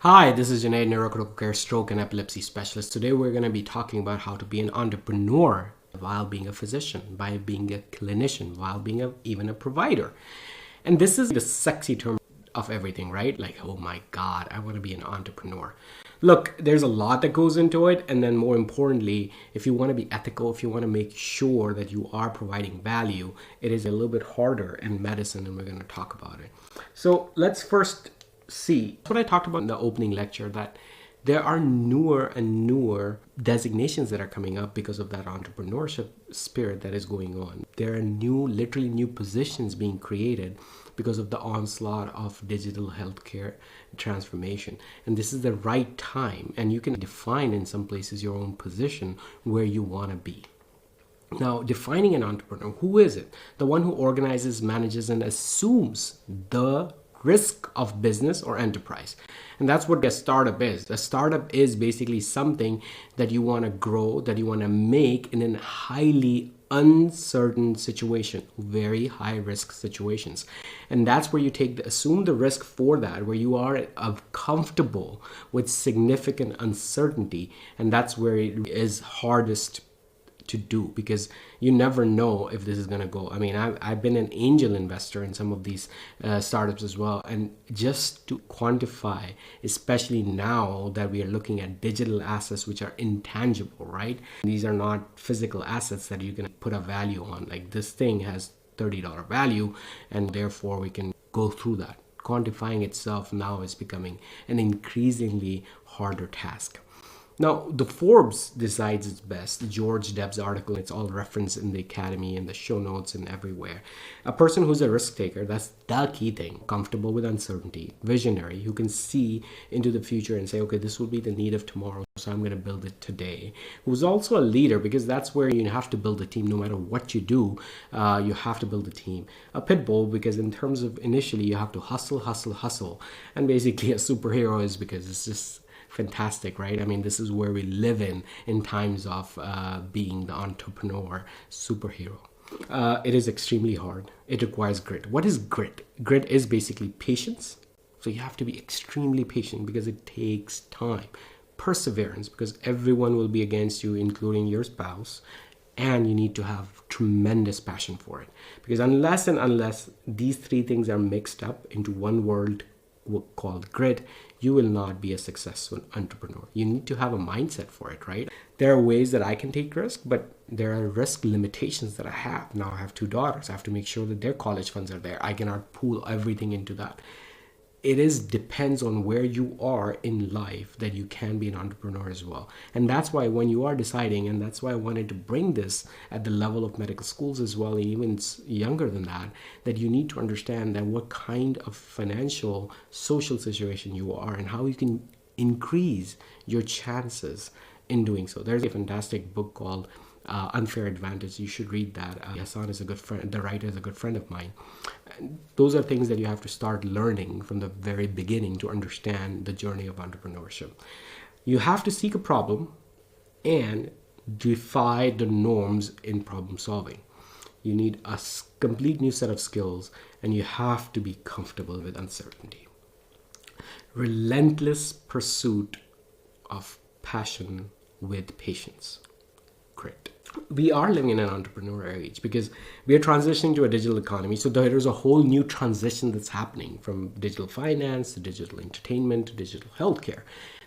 Hi, this is AINeuroCare Stroke and Epilepsy Specialist. Today we're going to be talking about how to be an entrepreneur while being a physician, by being a clinician, while being even a provider. And this is the sexy term of everything, right? Like, oh my God, I want to be an entrepreneur. Look, there's a lot that goes into it. And then more importantly, if you want to be ethical, if you want to make sure that you are providing value, it is a little bit harder in medicine, and we're going to talk about it. So let's first see what I talked about in the opening lecture, that there are newer and newer designations that are coming up because of that entrepreneurship spirit that is going on. There are literally new positions being created because of the onslaught of digital healthcare transformation. And this is the right time, and you can define in some places your own position where you want to be. Now, defining an entrepreneur, who is it? The one who organizes, manages, and assumes the risk of business or enterprise. And that's what a startup is. A startup is basically something that you want to grow, that you want to make in a highly uncertain situation, very high risk situations. And that's where you assume the risk for that, where you are comfortable with significant uncertainty. And that's where it is hardest to do, because you never know if this is going to go. I mean, I've been an angel investor in some of these startups as well. And just to quantify, especially now that we are looking at digital assets, which are intangible, right? These are not physical assets that you can put a value on. Like, this thing has $30 value, and therefore we can go through that. Quantifying itself now is becoming an increasingly harder task. Now, the Forbes decides it's best. George Deb's article, it's all referenced in the Academy and the show notes and everywhere. A person who's a risk taker, that's the key thing. Comfortable with uncertainty, visionary, who can see into the future and say, okay, this will be the need of tomorrow, so I'm going to build it today. Who's also a leader, because that's where you have to build a team. No matter what you do, you have to build a team. A pit bull, because in terms of initially you have to hustle. And basically a superhero is because it's just fantastic, right? I mean, this is where we live in times of being the entrepreneur superhero. It is extremely hard. It requires grit. What is grit? Grit is basically patience. So you have to be extremely patient because it takes time. Perseverance, because everyone will be against you, including your spouse. And you need to have tremendous passion for it. Because unless these three things are mixed up into one word called grit, you will not be a successful entrepreneur. You need to have a mindset for it, right? There are ways that I can take risk, but there are risk limitations that I have. Now I have 2 daughters. I have to make sure that their college funds are there. I cannot pool everything into that. It depends on where you are in life that you can be an entrepreneur as well. And that's why when you are deciding, and that's why I wanted to bring this at the level of medical schools as well, and even younger than that you need to understand that what kind of financial, social situation you are and how you can increase your chances in doing so. There's a fantastic book called Unfair Advantage. You should read that. Hassan is a good friend. The writer is a good friend of mine. And those are things that you have to start learning from the very beginning to understand the journey of entrepreneurship. You have to seek a problem and defy the norms in problem solving. You need a complete new set of skills, and you have to be comfortable with uncertainty. Relentless pursuit of passion with patience. Grit. We are living in an entrepreneurial age because we are transitioning to a digital economy. So there is a whole new transition that's happening from digital finance to digital entertainment to digital healthcare.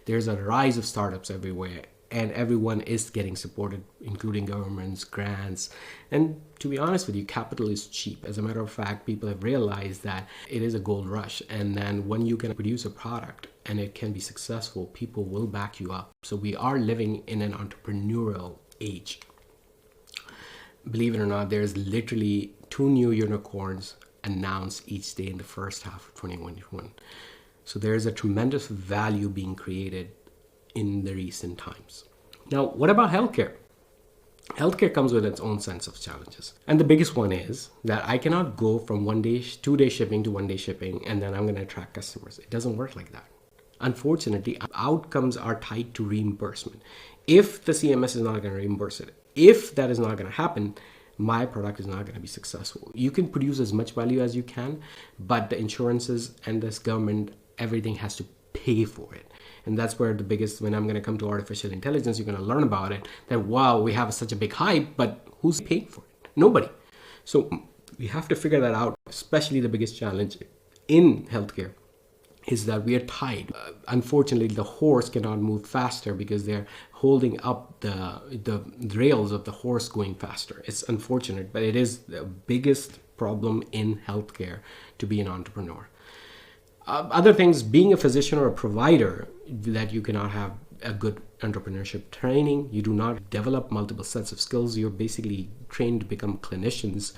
There's a rise of startups everywhere, and everyone is getting supported, including governments, grants. And to be honest with you, capital is cheap. As a matter of fact, people have realized that it is a gold rush. And then when you can produce a product and it can be successful, people will back you up. So we are living in an entrepreneurial age. Believe it or not, there's literally 2 new unicorns announced each day in the first half of 2021. So there's a tremendous value being created in the recent times. Now, what about healthcare? Healthcare comes with its own sense of challenges. And the biggest one is that I cannot go from 2-day shipping to 1-day shipping and then I'm going to attract customers. It doesn't work like that. Unfortunately, outcomes are tied to reimbursement. If the CMS is not going to reimburse it, if that is not going to happen, my product is not going to be successful. You can produce as much value as you can, but the insurances and this government, everything has to pay for it. And that's where the biggest, when I'm going to come to artificial intelligence, you're going to learn about it, that wow, we have such a big hype, but who's paying for it? Nobody. So we have to figure that out. Especially the biggest challenge in healthcare is that we are tied. Unfortunately, the horse cannot move faster because they're holding up the rails of the horse going faster. It's unfortunate, but it is the biggest problem in healthcare to be an entrepreneur. Other things, being a physician or a provider, that you cannot have a good entrepreneurship training. You do not develop multiple sets of skills. You're basically trained to become clinicians.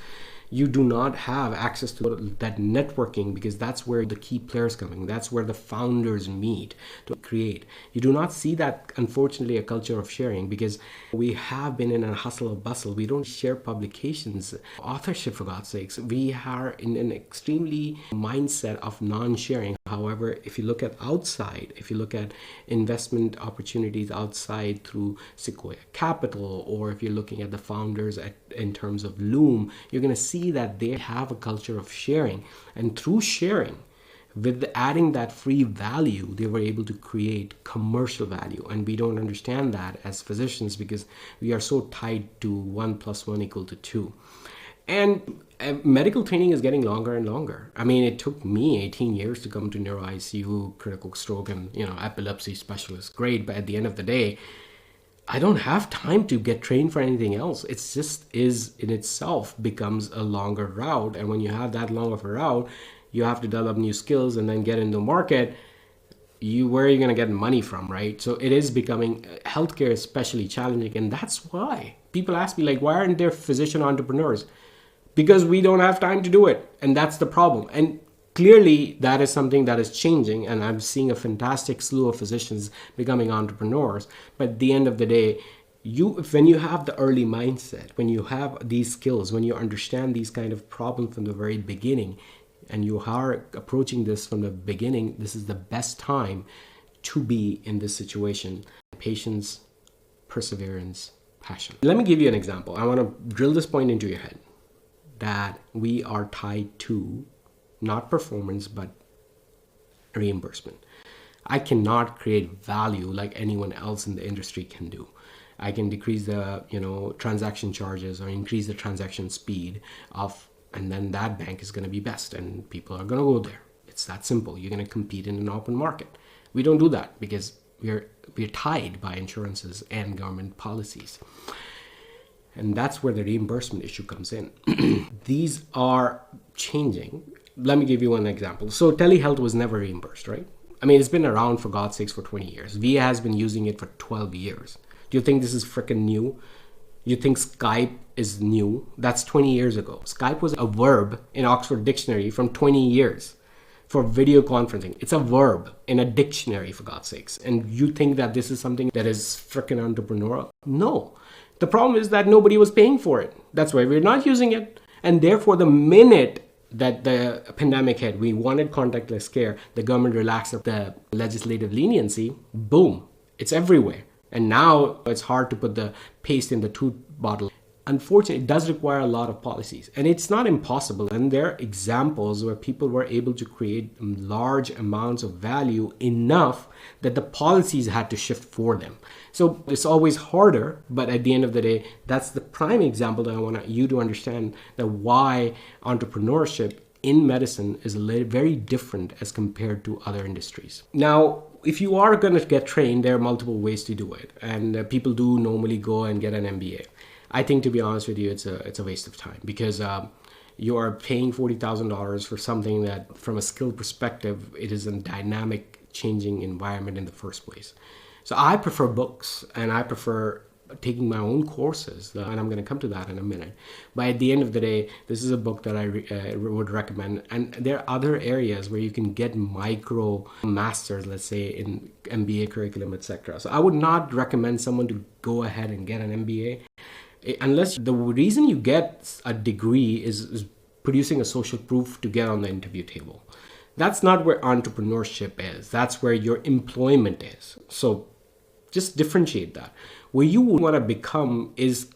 You do not have access to that networking, because that's where the key players coming. That's where the founders meet to create. You do not see that, unfortunately, a culture of sharing, because we have been in a hustle and bustle. We don't share publications, authorship, for God's sakes. We are in an extremely mindset of non-sharing. However, if you look at outside, if you look at investment opportunities outside through Sequoia Capital, or if you're looking at the founders in terms of Loom, you're going to see that they have a culture of sharing. And through sharing, with adding that free value, they were able to create commercial value. And we don't understand that as physicians, because we are so tied to 1 + 1 = 2. And medical training is getting longer and longer. I mean, it took me 18 years to come to neuro ICU, critical stroke, and epilepsy specialist. Great, but at the end of the day, I don't have time to get trained for anything else. It's just is in itself becomes a longer route. And when you have that long of a route, you have to develop new skills and then get into the market. Where are you going to get money from, right? So it is becoming, healthcare especially challenging. And that's why people ask me, like, why aren't there physician entrepreneurs? Because we don't have time to do it. And that's the problem. And clearly, that is something that is changing, and I'm seeing a fantastic slew of physicians becoming entrepreneurs. But at the end of the day, when you have the early mindset, when you have these skills, when you understand these kind of problems from the very beginning, and you are approaching this from the beginning, this is the best time to be in this situation. Patience, perseverance, passion. Let me give you an example. I want to drill this point into your head, that we are tied to not performance, but reimbursement. I cannot create value like anyone else in the industry can do. I can decrease the transaction charges or increase the transaction speed and then that bank is going to be best and people are going to go there. It's that simple. You're going to compete in an open market. We don't do that because we're tied by insurances and government policies. And that's where the reimbursement issue comes in. These are changing. Let me give you one example. So telehealth was never reimbursed, right? I mean, it's been around, for God's sakes, for 20 years. VA has been using it for 12 years. Do you think this is freaking new? You think Skype is new? That's 20 years ago. Skype was a verb in Oxford Dictionary from 20 years for video conferencing. It's a verb in a dictionary, for God's sakes. And you think that this is something that is freaking entrepreneurial? No. The problem is that nobody was paying for it. That's why we're not using it. And therefore, the minute that the pandemic hit, we wanted contactless care, the government relaxed the legislative leniency, boom, it's everywhere. And now it's hard to put the paste in the tooth bottle. Unfortunately, it does require a lot of policies, and it's not impossible. And there are examples where people were able to create large amounts of value enough that the policies had to shift for them. So it's always harder, but at the end of the day, that's the prime example that I want you to understand, that why entrepreneurship in medicine is very different as compared to other industries. Now, if you are going to get trained, there are multiple ways to do it, and people do normally go and get an MBA. I think, to be honest with you, it's a waste of time, because you are paying $40,000 for something that, from a skill perspective, it is a dynamic, changing environment in the first place. So I prefer books, and I prefer taking my own courses, and I'm going to come to that in a minute. But at the end of the day, this is a book that I would recommend. And there are other areas where you can get micro masters, let's say in MBA curriculum, etc. So I would not recommend someone to go ahead and get an MBA unless the reason you get a degree is producing a social proof to get on the interview table. That's not where entrepreneurship is. That's where your employment is. So just differentiate that. Where you want to become is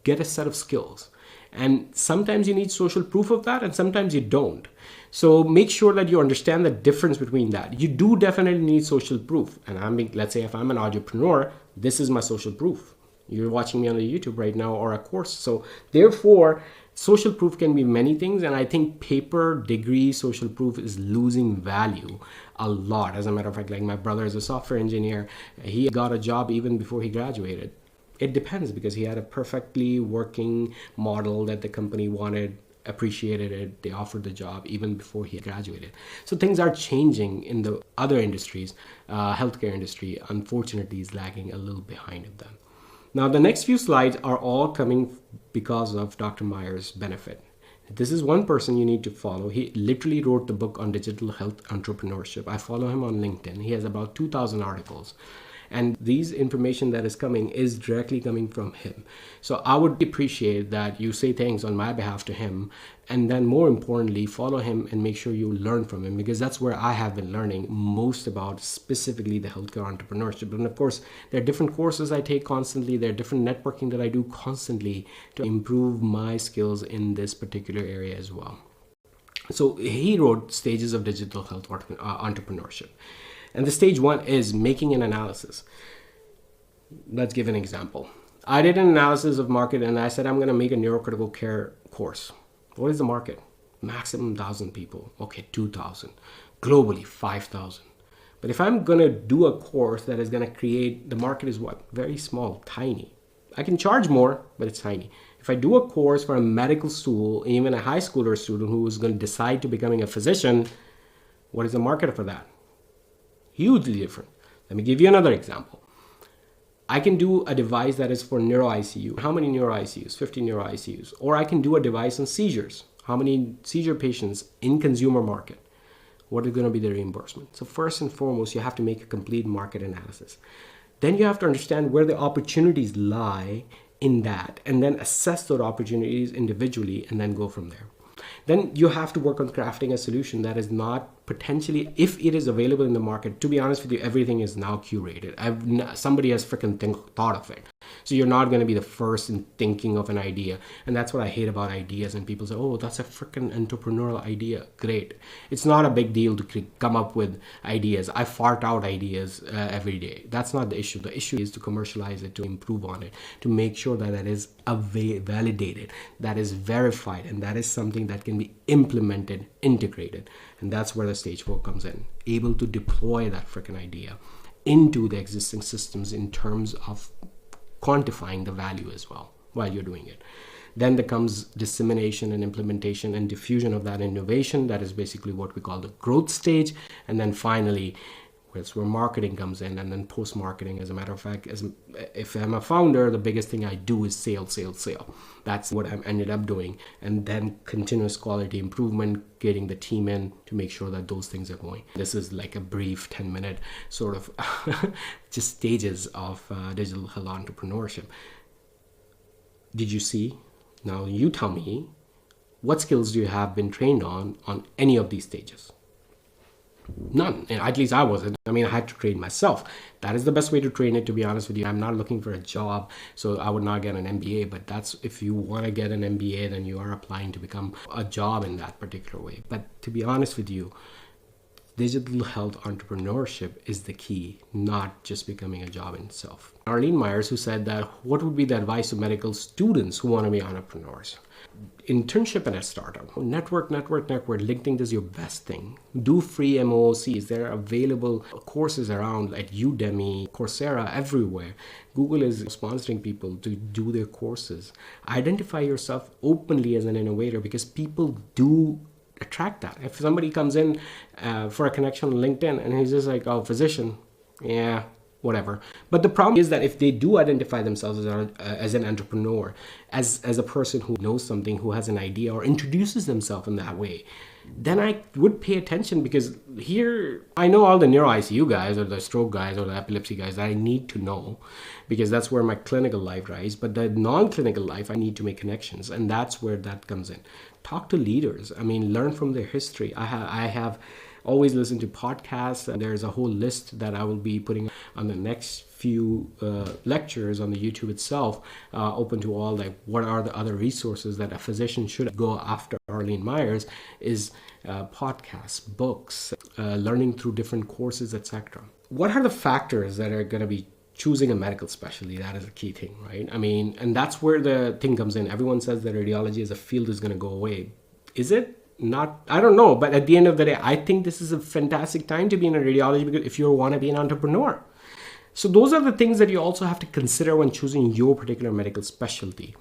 get a set of skills. And sometimes you need social proof of that, and sometimes you don't. So make sure that you understand the difference between that. You do definitely need social proof. And let's say if I'm an entrepreneur, this is my social proof. You're watching me on the YouTube right now or a course. So therefore, social proof can be many things. And I think paper degree social proof is losing value a lot. As a matter of fact, like my brother is a software engineer. He got a job even before he graduated. It depends, because he had a perfectly working model that the company wanted, appreciated it, they offered the job even before he graduated. So things are changing in the other industries. Healthcare industry, unfortunately, is lagging a little behind of them. Now, the next few slides are all coming because of Dr. Meyer's benefit. This is one person you need to follow. He literally wrote the book on digital health entrepreneurship. I follow him on LinkedIn. He has about 2,000 articles. And these information that is coming is directly coming from him. So I would appreciate that you say things on my behalf to him, and then more importantly, follow him and make sure you learn from him, because that's where I have been learning most about specifically the healthcare entrepreneurship. And of course, there are different courses I take constantly. There are different networking that I do constantly to improve my skills in this particular area as well. So he wrote Stages of Digital Health Entrepreneurship. And the stage one is making an analysis. Let's give an example. I did an analysis of market and I said, I'm going to make a neurocritical care course. What is the market? Maximum 1,000 people. Okay, 2,000. Globally, 5,000. But if I'm going to do a course that is going to create, the market is what? Very small, tiny. I can charge more, but it's tiny. If I do a course for a medical school, even a high schooler student who is going to decide to becoming a physician, what is the market for that? Hugely different. Let me give you another example. I can do a device that is for neuro ICU. How many neuro ICUs? 50 neuro ICUs. Or I can do a device on seizures. How many seizure patients in consumer market? What is going to be the reimbursement? So first and foremost, you have to make a complete market analysis. Then you have to understand where the opportunities lie in that, and then assess those opportunities individually and then go from there. Then you have to work on crafting a solution that is not potentially, if it is available in the market. To be honest with you, everything is now curated. Somebody has freaking thought of it. So you're not going to be the first in thinking of an idea. And that's what I hate about ideas. And people say, oh, that's a freaking entrepreneurial idea. Great. It's not a big deal to come up with ideas. I fart out ideas every day. That's not the issue. The issue is to commercialize it, to improve on it, to make sure that it is validated, that is verified, and that is something that can be implemented, integrated. And that's where the stage 4 comes in. Able to deploy that freaking idea into the existing systems in terms of quantifying the value as well while you're doing it. Then there comes dissemination and implementation and diffusion of that innovation. That is basically what we call the growth stage. And then finally, that's where marketing comes in, and then post-marketing. As a matter of fact, if I'm a founder, the biggest thing I do is sale. That's what I've ended up doing. And then continuous quality improvement, getting the team in to make sure that those things are going. This is like a brief 10-minute sort of just stages of digital health entrepreneurship. Did you see? Now you tell me, what skills do you have been trained on any of these stages? None. At least I wasn't. I mean, I had to train myself. That is the best way to train it, to be honest with you. I'm not looking for a job, so I would not get an MBA. But that's, if you want to get an MBA, then you are applying to become a job in that particular way. But to be honest with you, digital health entrepreneurship is the key, not just becoming a job in itself. Arlene Myers, who said that, what would be the advice to medical students who want to be entrepreneurs? Internship at a startup. Network. LinkedIn is your best thing. Do free MOOCs. There are available courses around at Udemy, Coursera, everywhere. Google is sponsoring people to do their courses. Identify yourself openly as an innovator, because people do attract that. If somebody comes in for a connection on LinkedIn and he's just like, oh, physician, yeah, whatever. But the problem is that if they do identify themselves as an entrepreneur, as a person who knows something, who has an idea, or introduces themselves in that way, then I would pay attention, because here I know all the neuro ICU guys or the stroke guys or the epilepsy guys that I need to know, because that's where my clinical life lies. But the non-clinical life, I need to make connections, and that's where that comes in. Talk to leaders. I mean, learn from their history. I have always listened to podcasts, and there's a whole list that I will be putting on the next few lectures on the YouTube itself, open to all, like what are the other resources that a physician should go after, or Arlene Myers is podcasts, books, learning through different courses, etc. What are the factors that are going to be choosing a medical specialty? That is a key thing, right? I mean, and that's where the thing comes in. Everyone says that radiology as a field is going to go away. Is it? Not, I don't know. But at the end of the day, I think this is a fantastic time to be in a radiology, because if you want to be an entrepreneur. So those are the things that you also have to consider when choosing your particular medical specialty.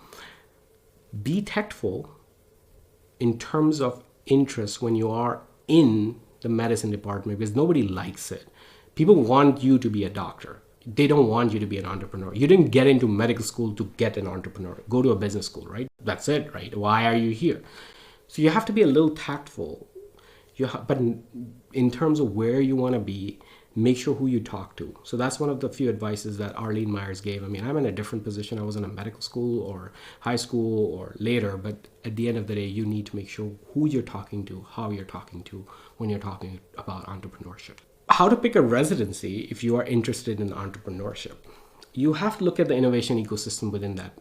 Be tactful in terms of interest when you are in the medicine department, because nobody likes it. People want you to be a doctor. They don't want you to be an entrepreneur. You didn't get into medical school to get an entrepreneur. Go to a business school, right? That's it, right? Why are you here? So you have to be a little tactful. But in terms of where you want to be, make sure who you talk to. So that's one of the few advices that Arlene Myers gave. I mean, I'm in a different position. I was in a medical school or high school or later, but at the end of the day, you need to make sure who you're talking to, how you're talking to when you're talking about entrepreneurship. How to pick a residency if you are interested in entrepreneurship. You have to look at the innovation ecosystem within that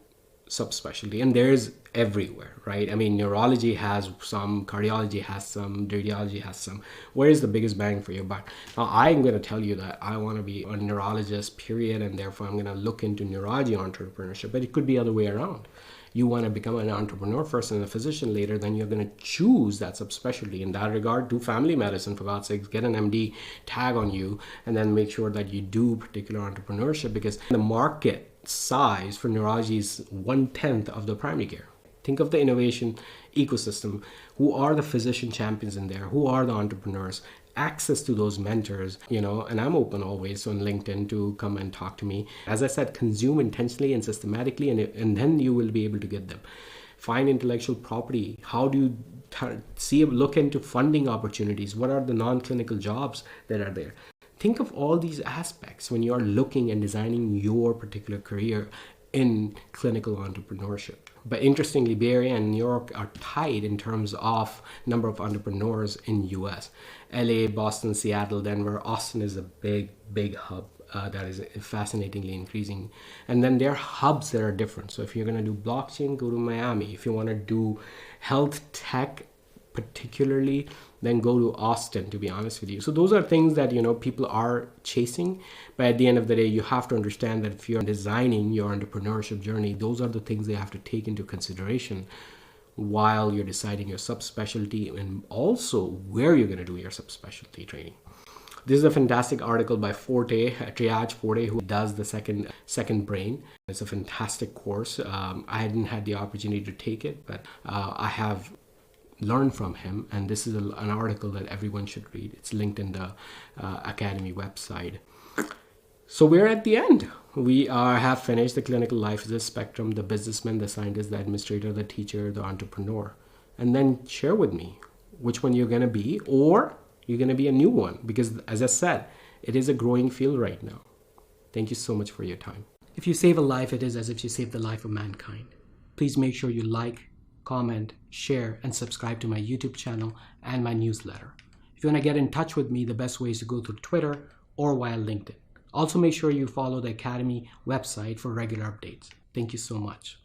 subspecialty, and there's everywhere, right? I mean, neurology has some, cardiology has some, radiology has some. Where is the biggest bang for your buck? Now, I'm going to tell you that I want to be a neurologist, period, and therefore I'm going to look into neurology entrepreneurship, but it could be the other way around. You want to become an entrepreneur first and a physician later, then you're going to choose that subspecialty. In that regard, do family medicine, for God's sakes, get an MD tag on you, and then make sure that you do particular entrepreneurship, because the market size for neurology is 1/10 of the primary care. Think of the innovation ecosystem. Who are the physician champions in there? Who are the entrepreneurs? Access to those mentors, and I'm open always on LinkedIn to come and talk to me. As I said, consume intentionally and systematically, and then you will be able to get them. Find intellectual property. How do you look into funding opportunities? What are the non-clinical jobs that are there? Think of all these aspects when you are looking and designing your particular career in clinical entrepreneurship. But interestingly, Bay Area and New York are tied in terms of number of entrepreneurs in US. LA, Boston, Seattle, Denver, Austin is a big hub that is fascinatingly increasing. And then there are hubs that are different. So if you're going to do blockchain, go to Miami. If you want to do health tech particularly, then go to Austin, to be honest with you. So those are things that, people are chasing. But at the end of the day, you have to understand that if you're designing your entrepreneurship journey, those are the things they have to take into consideration while you're deciding your subspecialty and also where you're going to do your subspecialty training. This is a fantastic article by Triage Forte, who does the second brain. It's a fantastic course. I hadn't had the opportunity to take it, but I have learn from him, and this is an article that everyone should read. It's linked in the Academy website. So we're at the end. We have finished the clinical life as a spectrum, the businessman, the scientist, the administrator, the teacher, the entrepreneur. And then share with me which one you're going to be, or you're going to be a new one, because as I said, it is a growing field right now. Thank you so much for your time. If you save a life, it is as if you saved the life of mankind. Please make sure you like, comment, share, and subscribe to my YouTube channel and my newsletter. If you want to get in touch with me, the best way is to go through Twitter or via LinkedIn. Also, make sure you follow the Academy website for regular updates. Thank you so much.